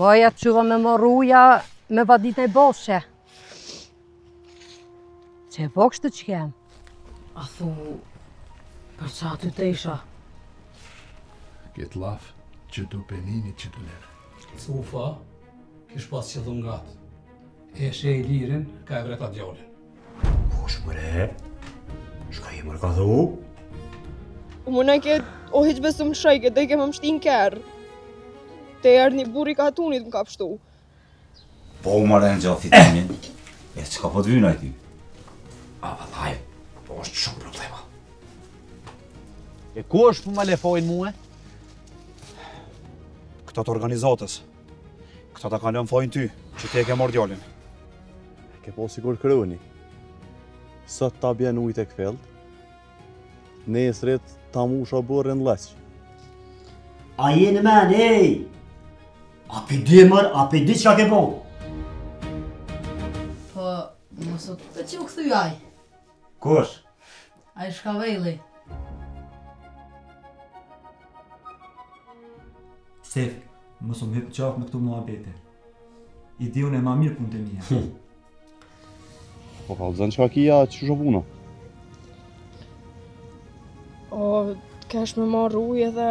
Moja të quva me moruja me vadit e boshe. Që e vokshtë të që kem? A thu, për qa ty të isha? Këtë laf, që tu penini që tu lere. Cufa, kish pas që dhungat. Eshe i lirin, ka e vreta djallin. Kush mëre? Shka i mërë ka dhu? Unë e këtë o hiq besëm shajke, dhe i kemë më shtin kërë. Te erë një buri ka tunit më ka pështu. Po u marrë në gjatë fitimin, e që ka po të vyna i ty? A, vëllaj, po është shumë problema. E ku është për më lefojnë muë? Këta të organizatës. Këta ta kanë lënë fojnë ty, që te ke marrë djallin. Ke po sigur kërëni. Sot ta bjen ujtë e këfeld, nesrit ta musha burë në leqë. A jeni men, ej! A pe di mër, a pe di qka ke po? Po, mësot të që më këthyjaj? Kush? A i shkavejli. Sef, mësë më hëpë qafë me këtu mua bete. I di unë e ma mirë punë të mija. Po ka zënë që kia që shovuna. O, kesh me marrë ujë dhe...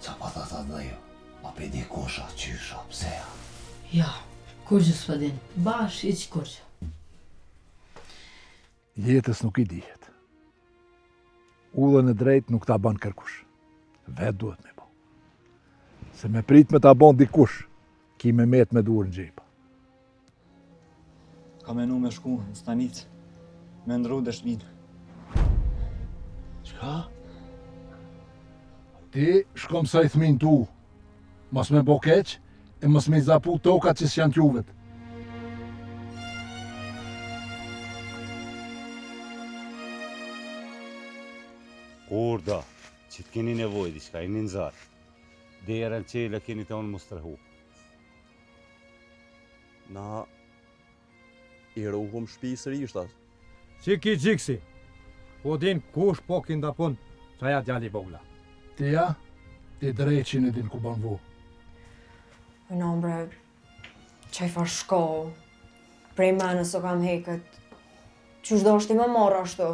Qa pa tha dhe jo? A pe di kusha, qysha, pseja? Ja, kur që s'pa din, bash i që kur që. Jetës nuk i dihet. Ullën e drejt nuk ta ban kërkush. Vetë duhet me bo. Se me prit me ta ban dikush, ki me met me dur në gjepa. Ka menu me shku në stanicë, me ndru dëshminë. Qka? Ti shkom sa i thmin tu. Mos me bo keq, e mos me i zapu tokat që s'janë t'juvet. Kurda, që t'keni nevoj diçka, i një nëzarë. Derën qele keni të unë më strehu. Na i ruhum shpi sërishtat. Qiki gjiksi, po din kush po kinda pun, qaja djali bogla. Tija, ti drejqin e din ku ban vo. Në ombre, qaj fa shko, prej menës o kam heket, qysh do është i më marrë ashtu?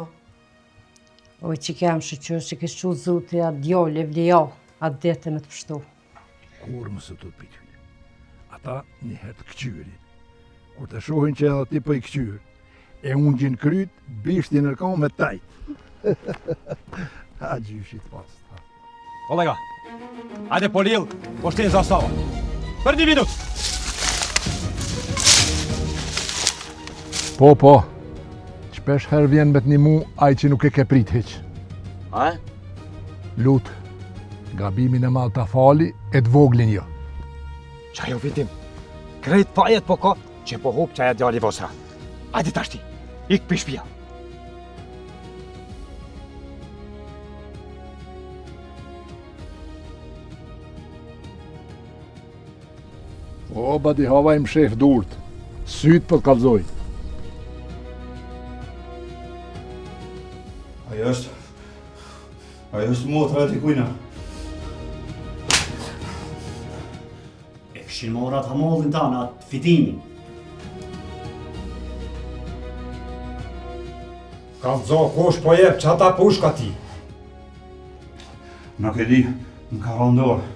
Oj që kem shëqyr që kështë që zutja djolle vlija, atë dete me të pështu. Kur më së të pëjtjulli. Ata njëherë të këqyrin. Kur të shohin që edhe ti për i këqyr, e unë gjinë kryt, bishti nërkon me tajt. A gjyshit pas. Kolega, hajde po lill, po shtin zastava. Për 1 minutë. Po, qpesh her vjen me t'ni mu aj që nuk e ke prit hiq. A? Lut, gabimin e mal ta fali e t'voglin jo. Qajo vitim, krejt pajet po ka, që po hup qaja djali vosra. Hajde tashti, ik për shpia. O, badi hava im shef durt, syt për t'kallzoj. Ajo është motra e t'i kujna. E këshin morat hamollin ta në atë fitimin. Kam zo kush po jep që ata pushka ti. Nuk e di, më ka rëndorë.